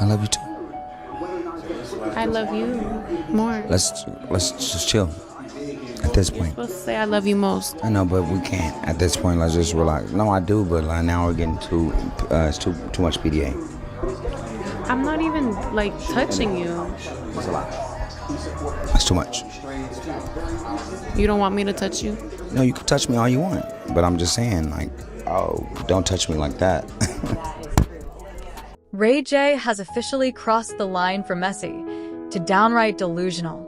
I love you too. I love you more. Let's just chill at this point. You're supposed to say I love you most. I know, but we can't at this point. Let's just relax. No, I do, but like, now we're getting it's too much PDA. I'm not even like touching you. It's a lot. That's too much. You don't want me to touch you? No, you can touch me all you want, but I'm just saying, like, oh, don't touch me like that. Ray J has officially crossed the line from messy to downright delusional.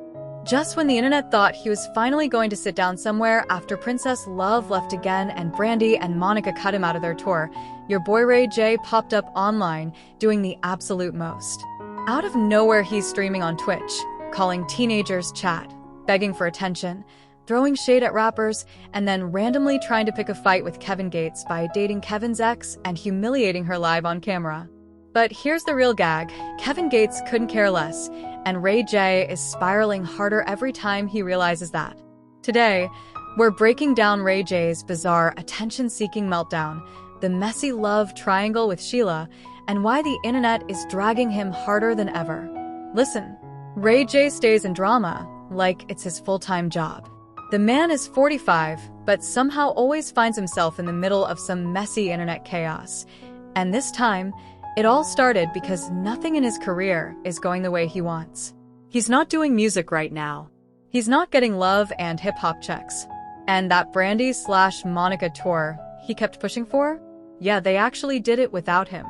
Just when the internet thought he was finally going to sit down somewhere after Princess Love left again and Brandy and Monica cut him out of their tour, your boy Ray J popped up online doing the absolute most. Out of nowhere, he's streaming on Twitch, calling teenagers chat, begging for attention, throwing shade at rappers, and then randomly trying to pick a fight with Kevin Gates by dating Kevin's ex and humiliating her live on camera. But here's the real gag. Kevin Gates couldn't care less, and Ray J is spiraling harder every time he realizes that. Today, we're breaking down Ray J's bizarre attention-seeking meltdown, the messy love triangle with Sheila, and why the internet is dragging him harder than ever. Listen, Ray J stays in drama like it's his full-time job. The man is 45, but somehow always finds himself in the middle of some messy internet chaos. And this time, it all started because nothing in his career is going the way he wants. He's not doing music right now. He's not getting love and hip-hop checks. And that Brandy/Monica tour he kept pushing for? Yeah, they actually did it without him.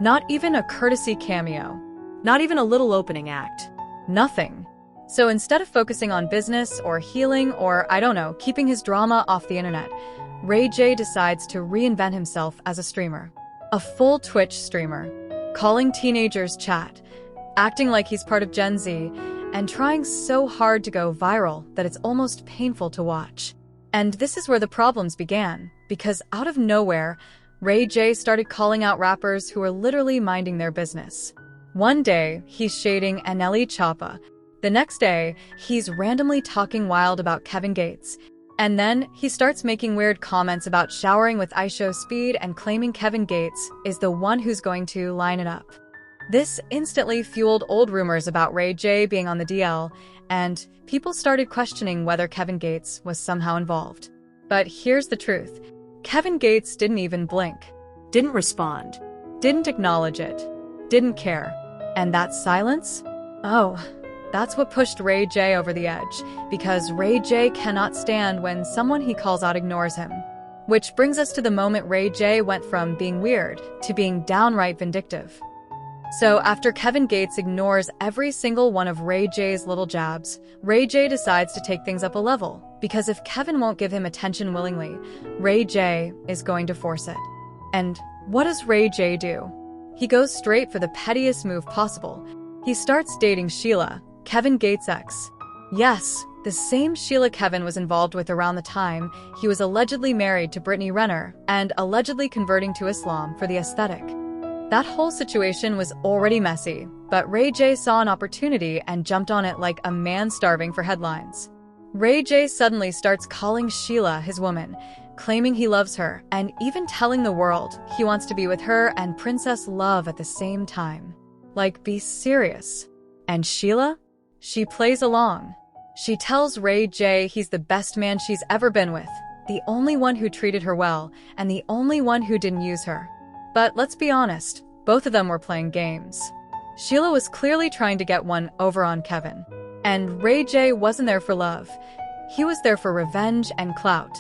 Not even a courtesy cameo. Not even a little opening act. Nothing. So instead of focusing on business or healing or, I don't know, keeping his drama off the internet, Ray J decides to reinvent himself as a streamer. A full Twitch streamer, calling teenagers chat, acting like he's part of Gen Z, and trying so hard to go viral that it's almost painful to watch. And this is where the problems began, because out of nowhere, Ray J started calling out rappers who were literally minding their business. One day, he's shading Anneli Choppa. The next day, he's randomly talking wild about Kevin Gates. And then he starts making weird comments about showering with ISO Speed and claiming Kevin Gates is the one who's going to line it up. This instantly fueled old rumors about Ray J being on the DL, and people started questioning whether Kevin Gates was somehow involved. But here's the truth. Kevin Gates didn't even blink, didn't respond, didn't acknowledge it, didn't care. And that silence? Oh, that's what pushed Ray J over the edge, because Ray J cannot stand when someone he calls out ignores him. Which brings us to the moment Ray J went from being weird to being downright vindictive. So after Kevin Gates ignores every single one of Ray J's little jabs, Ray J decides to take things up a level, because if Kevin won't give him attention willingly, Ray J is going to force it. And what does Ray J do? He goes straight for the pettiest move possible. He starts dating Sheila, Kevin Gates' ex. Yes, the same Sheila Kevin was involved with around the time he was allegedly married to Brittany Renner and allegedly converting to Islam for the aesthetic. That whole situation was already messy, but Ray J saw an opportunity and jumped on it like a man starving for headlines. Ray J suddenly starts calling Sheila his woman, claiming he loves her, and even telling the world he wants to be with her and Princess Love at the same time. Like, be serious. And Sheila? She plays along. She tells Ray J he's the best man she's ever been with, the only one who treated her well, and the only one who didn't use her. But let's be honest, both of them were playing games. Sheila was clearly trying to get one over on Kevin. And Ray J wasn't there for love. He was there for revenge and clout.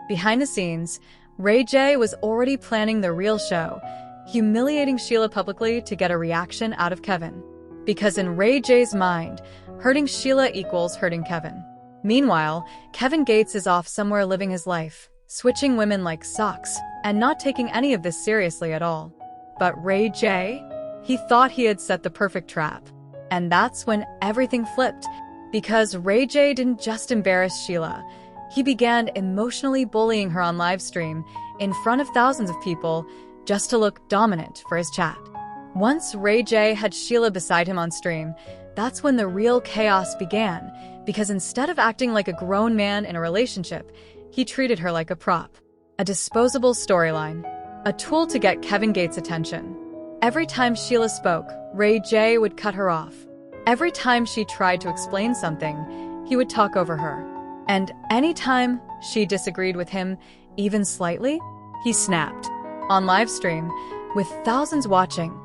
Behind the scenes, Ray J was already planning the real show, humiliating Sheila publicly to get a reaction out of Kevin. Because in Ray J's mind, hurting Sheila equals hurting Kevin. Meanwhile, Kevin Gates is off somewhere living his life, switching women like socks, and not taking any of this seriously at all. But Ray J? He thought he had set the perfect trap. And that's when everything flipped, because Ray J didn't just embarrass Sheila. He began emotionally bullying her on livestream in front of thousands of people just to look dominant for his chat. Once Ray J had Sheila beside him on stream, that's when the real chaos began, because instead of acting like a grown man in a relationship, he treated her like a prop, a disposable storyline, a tool to get Kevin Gates' attention. Every time Sheila spoke, Ray J would cut her off. Every time she tried to explain something, he would talk over her. And anytime she disagreed with him, even slightly, he snapped. On Livestream, with thousands watching,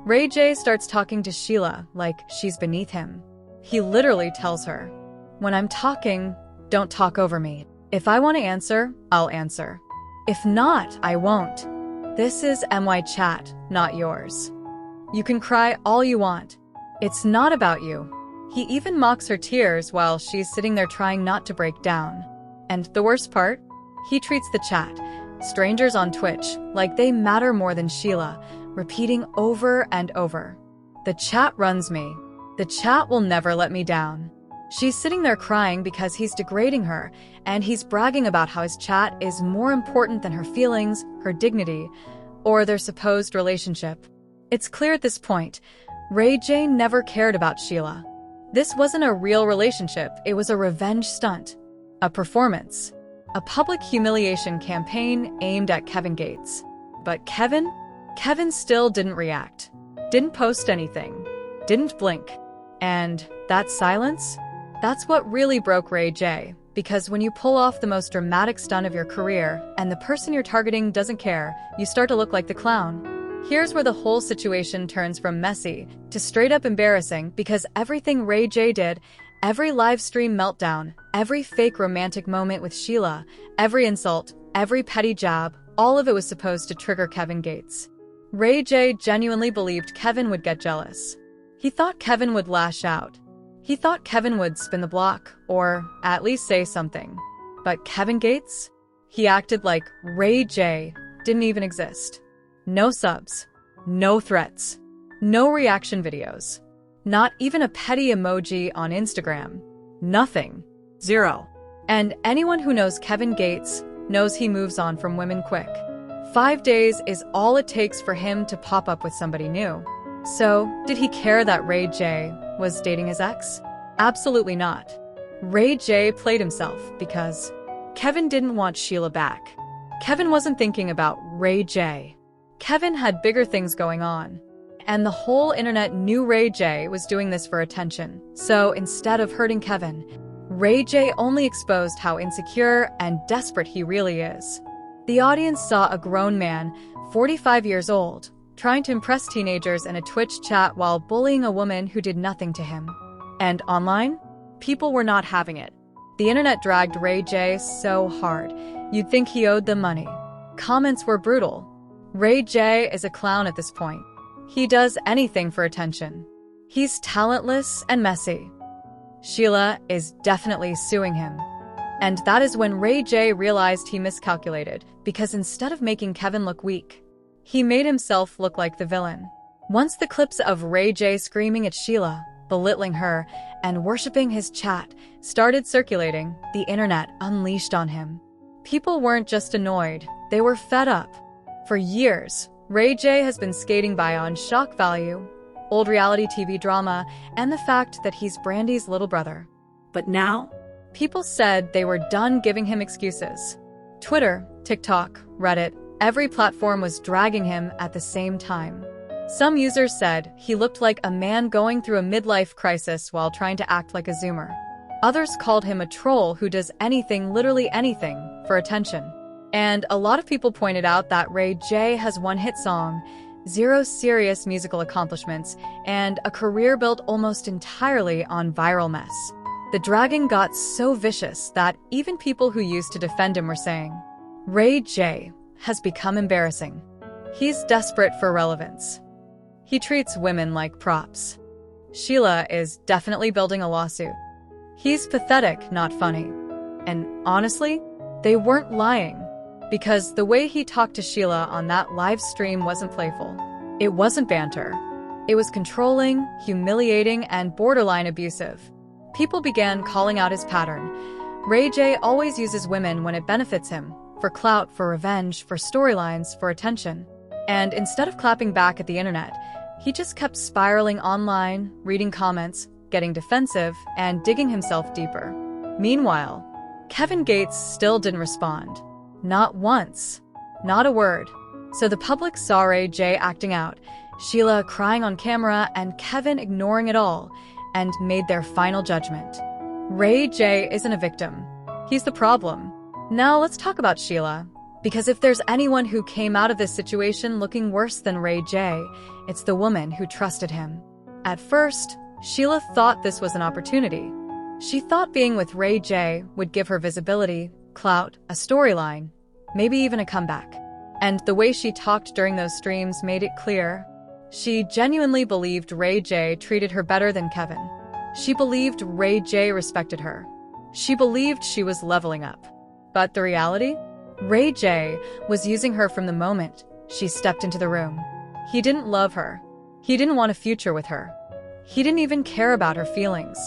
Ray J starts talking to Sheila like she's beneath him. He literally tells her, "When I'm talking, don't talk over me. If I want to answer, I'll answer. If not, I won't. This is my chat, not yours. You can cry all you want. It's not about you." He even mocks her tears while she's sitting there trying not to break down. And the worst part? He treats the chat, strangers on Twitch, like they matter more than Sheila, repeating over and over, "The chat runs me. The chat will never let me down." She's sitting there crying because he's degrading her, and he's bragging about how his chat is more important than her feelings, her dignity, or their supposed relationship. It's clear at this point, Ray J never cared about Sheila. This wasn't a real relationship, it was a revenge stunt, a performance, a public humiliation campaign aimed at Kevin Gates. But Kevin still didn't react, didn't post anything, didn't blink. And that silence? That's what really broke Ray J, because when you pull off the most dramatic stunt of your career and the person you're targeting doesn't care, you start to look like the clown. Here's where the whole situation turns from messy to straight up embarrassing, because everything Ray J did, every live stream meltdown, every fake romantic moment with Sheila, every insult, every petty jab, all of it was supposed to trigger Kevin Gates. Ray J genuinely believed Kevin would get jealous. He thought Kevin would lash out. He thought Kevin would spin the block, or at least say something. But Kevin Gates? He acted like Ray J didn't even exist. No subs, no threats, no reaction videos, not even a petty emoji on Instagram. Nothing. Zero. And anyone who knows Kevin Gates knows he moves on from women quick. 5 days is all it takes for him to pop up with somebody new. So, did he care that Ray J was dating his ex? Absolutely not. Ray J played himself because Kevin didn't want Sheila back. Kevin wasn't thinking about Ray J. Kevin had bigger things going on. And the whole internet knew Ray J was doing this for attention. So instead of hurting Kevin, Ray J only exposed how insecure and desperate he really is. The audience saw a grown man, 45 years old, trying to impress teenagers in a Twitch chat while bullying a woman who did nothing to him. And online, people were not having it. The internet dragged Ray J so hard, you'd think he owed them money. Comments were brutal. Ray J is a clown at this point. He does anything for attention. He's talentless and messy. Sheila is definitely suing him. And that is when Ray J realized he miscalculated, because instead of making Kevin look weak, he made himself look like the villain. Once the clips of Ray J screaming at Sheila, belittling her, and worshipping his chat started circulating, the internet unleashed on him. People weren't just annoyed, they were fed up. For years, Ray J has been skating by on shock value, old reality TV drama, and the fact that he's Brandy's little brother. But now, people said they were done giving him excuses. Twitter, TikTok, Reddit, every platform was dragging him at the same time. Some users said he looked like a man going through a midlife crisis while trying to act like a Zoomer. Others called him a troll who does anything, literally anything, for attention. And a lot of people pointed out that Ray J has one hit song, 0 serious musical accomplishments, and a career built almost entirely on viral mess. The dragging got so vicious that even people who used to defend him were saying, Ray J has become embarrassing. He's desperate for relevance. He treats women like props. Sheila is definitely building a lawsuit. He's pathetic, not funny. And honestly, they weren't lying, because the way he talked to Sheila on that live stream wasn't playful. It wasn't banter. It was controlling, humiliating, and borderline abusive. People began calling out his pattern. Ray J always uses women when it benefits him, for clout, for revenge, for storylines, for attention. And instead of clapping back at the internet, he just kept spiraling online, reading comments, getting defensive, and digging himself deeper. Meanwhile, Kevin Gates still didn't respond. Not once. Not a word. So the public saw Ray J acting out, Sheila crying on camera and Kevin ignoring it all, and made their final judgment. Ray J isn't a victim. He's the problem. Now let's talk about Sheila. Because if there's anyone who came out of this situation looking worse than Ray J, it's the woman who trusted him. At first, Sheila thought this was an opportunity. She thought being with Ray J would give her visibility, clout, a storyline, maybe even a comeback. And the way she talked during those streams made it clear. She genuinely believed Ray J treated her better than Kevin. She believed Ray J respected her. She believed she was leveling up. But the reality? Ray J was using her from the moment she stepped into the room. He didn't love her. He didn't want a future with her. He didn't even care about her feelings.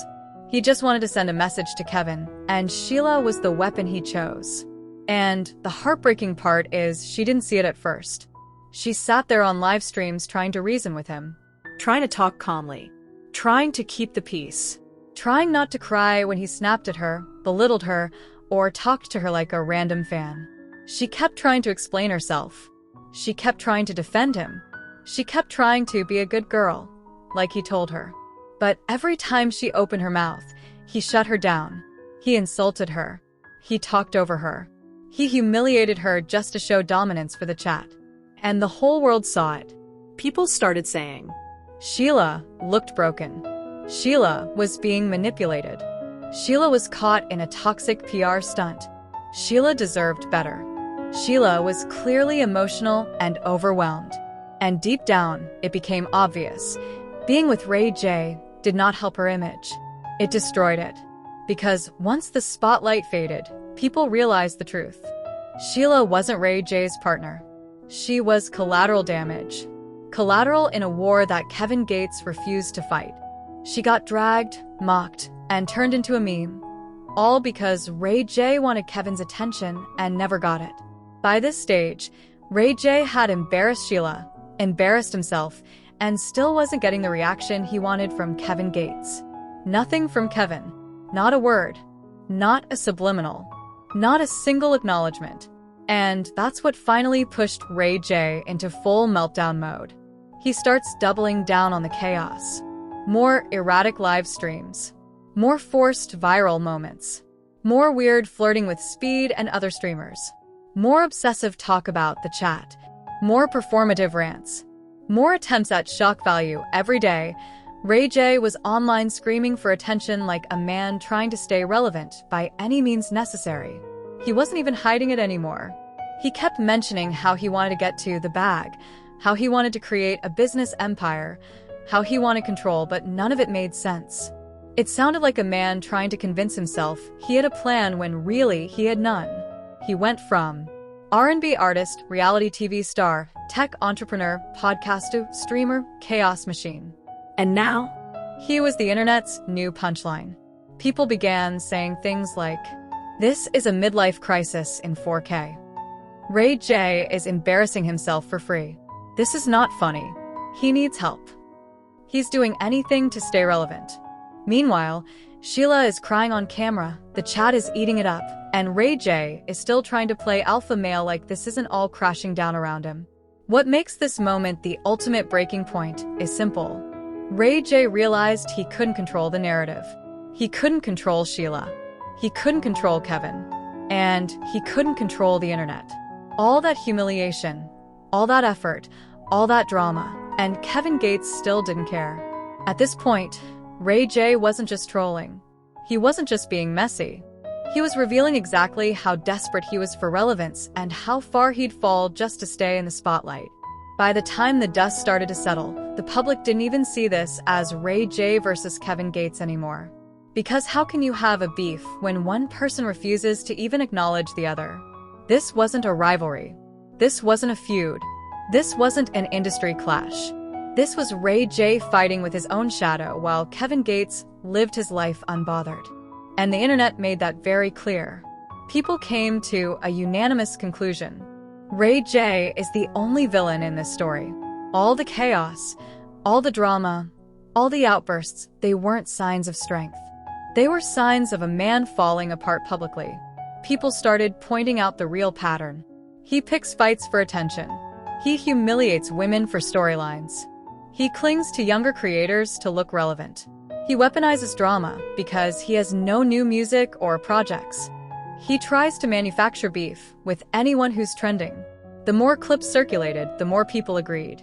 He just wanted to send a message to Kevin, and Sheila was the weapon he chose. And the heartbreaking part is she didn't see it at first. She sat there on live streams trying to reason with him. Trying to talk calmly. Trying to keep the peace. Trying not to cry when he snapped at her, belittled her, or talked to her like a random fan. She kept trying to explain herself. She kept trying to defend him. She kept trying to be a good girl, like he told her. But every time she opened her mouth, he shut her down. He insulted her. He talked over her. He humiliated her just to show dominance for the chat. And the whole world saw it. People started saying, Sheila looked broken. Sheila was being manipulated. Sheila was caught in a toxic PR stunt. Sheila deserved better. Sheila was clearly emotional and overwhelmed. And deep down, it became obvious. Being with Ray J did not help her image. It destroyed it. Because once the spotlight faded, people realized the truth. Sheila wasn't Ray J's partner. She was collateral damage. Collateral in a war that Kevin Gates refused to fight. She got dragged, mocked, and turned into a meme. All because Ray J wanted Kevin's attention and never got it. By this stage, Ray J had embarrassed Sheila, embarrassed himself, and still wasn't getting the reaction he wanted from Kevin Gates. Nothing from Kevin. Not a word. Not a subliminal. Not a single acknowledgement. And that's what finally pushed Ray J into full meltdown mode. He starts doubling down on the chaos. More erratic live streams. More forced viral moments. More weird flirting with Speed and other streamers. More obsessive talk about the chat. More performative rants. More attempts at shock value every day. Ray J was online screaming for attention like a man trying to stay relevant by any means necessary. He wasn't even hiding it anymore. He kept mentioning how he wanted to get to the bag, how he wanted to create a business empire, how he wanted control, but none of it made sense. It sounded like a man trying to convince himself he had a plan when really he had none. He went from R&B artist, reality TV star, tech entrepreneur, podcaster, streamer, chaos machine. and now, He was the internet's new punchline. People began saying things like, "This is a midlife crisis in 4K. Ray J is embarrassing himself for free. This is not funny. He needs help. He's doing anything to stay relevant." Meanwhile, Sheila is crying on camera, the chat is eating it up, and Ray J is still trying to play alpha male like this isn't all crashing down around him. What makes this moment the ultimate breaking point is simple. Ray J realized he couldn't control the narrative. He couldn't control Sheila. He couldn't control Kevin. And he couldn't control the internet. All that humiliation, all that effort, all that drama, and Kevin Gates still didn't care. At this point, Ray J wasn't just trolling. He wasn't just being messy. He was revealing exactly how desperate he was for relevance and how far he'd fall just to stay in the spotlight. By the time the dust started to settle, the public didn't even see this as Ray J versus Kevin Gates anymore. Because how can you have a beef when one person refuses to even acknowledge the other? This wasn't a rivalry. This wasn't a feud. This wasn't an industry clash. This was Ray J fighting with his own shadow while Kevin Gates lived his life unbothered. And the internet made that very clear. People came to a unanimous conclusion. Ray J is the only villain in this story. All the chaos, all the drama, all the outbursts, they weren't signs of strength. They were signs of a man falling apart publicly. People started pointing out the real pattern. He picks fights for attention. He humiliates women for storylines. He clings to younger creators to look relevant. He weaponizes drama because he has no new music or projects. He tries to manufacture beef with anyone who's trending. The more clips circulated, the more people agreed.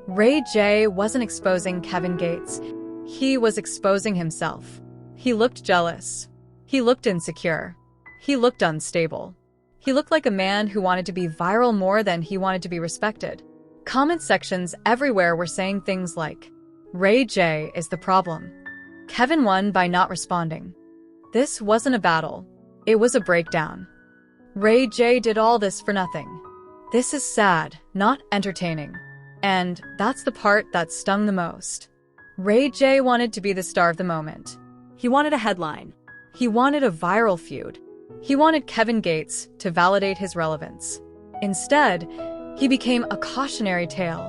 Ray J wasn't exposing Kevin Gates. He was exposing himself. He looked jealous. He looked insecure. He looked unstable. He looked like a man who wanted to be viral more than he wanted to be respected. Comment sections everywhere were saying things like, "Ray J is the problem. Kevin won by not responding." This wasn't a battle. It was a breakdown. Ray J did all this for nothing. This is sad, not entertaining. And that's the part that stung the most. Ray J wanted to be the star of the moment. He wanted a headline. He wanted a viral feud. He wanted Kevin Gates to validate his relevance. Instead, he became a cautionary tale,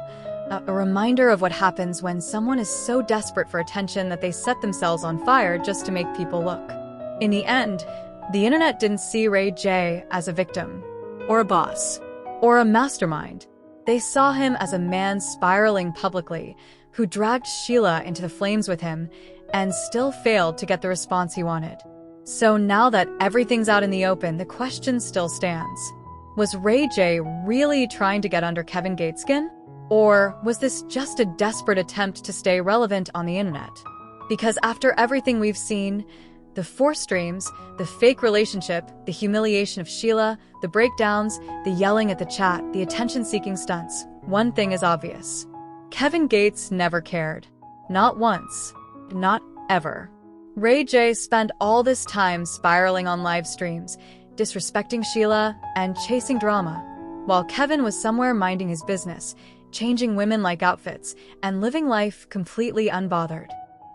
a reminder of what happens when someone is so desperate for attention that they set themselves on fire just to make people look. In the end, the internet didn't see Ray J as a victim, Or a boss. or a mastermind. They saw him as a man spiraling publicly, who dragged Sheila into the flames with him and still failed to get the response he wanted. So now that everything's out in the open, the question still stands. Was Ray J really trying to get under Kevin Gates' skin? Or was this just a desperate attempt to stay relevant on the internet? Because after everything we've seen, the forced streams, the fake relationship, the humiliation of Sheila, the breakdowns, the yelling at the chat, the attention-seeking stunts, one thing is obvious. Kevin Gates never cared. Not once. Not ever. Ray J spent all this time spiraling on live streams, disrespecting Sheila, and chasing drama, while Kevin was somewhere minding his business, changing women like outfits, and living life completely unbothered.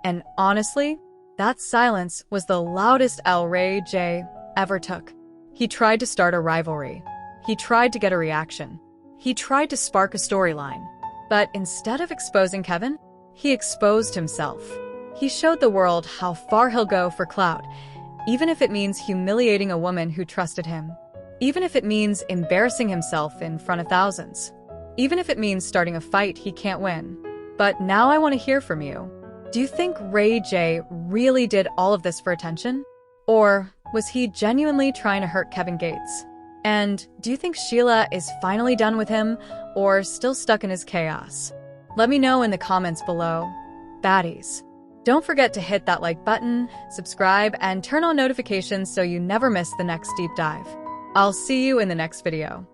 And honestly, that silence was the loudest L Ray J ever took. He tried to start a rivalry. He tried to get a reaction. He tried to spark a storyline. But instead of exposing Kevin, he exposed himself. He showed the world how far he'll go for clout, even if it means humiliating a woman who trusted him. Even if it means embarrassing himself in front of thousands. Even if it means starting a fight he can't win. But now I want to hear from you. Do you think Ray J really did all of this for attention? Or was he genuinely trying to hurt Kevin Gates? And do you think Sheila is finally done with him or still stuck in his chaos? Let me know in the comments below. Baddies. Don't forget to hit that like button, subscribe, and turn on notifications so you never miss the next deep dive. I'll see you in the next video.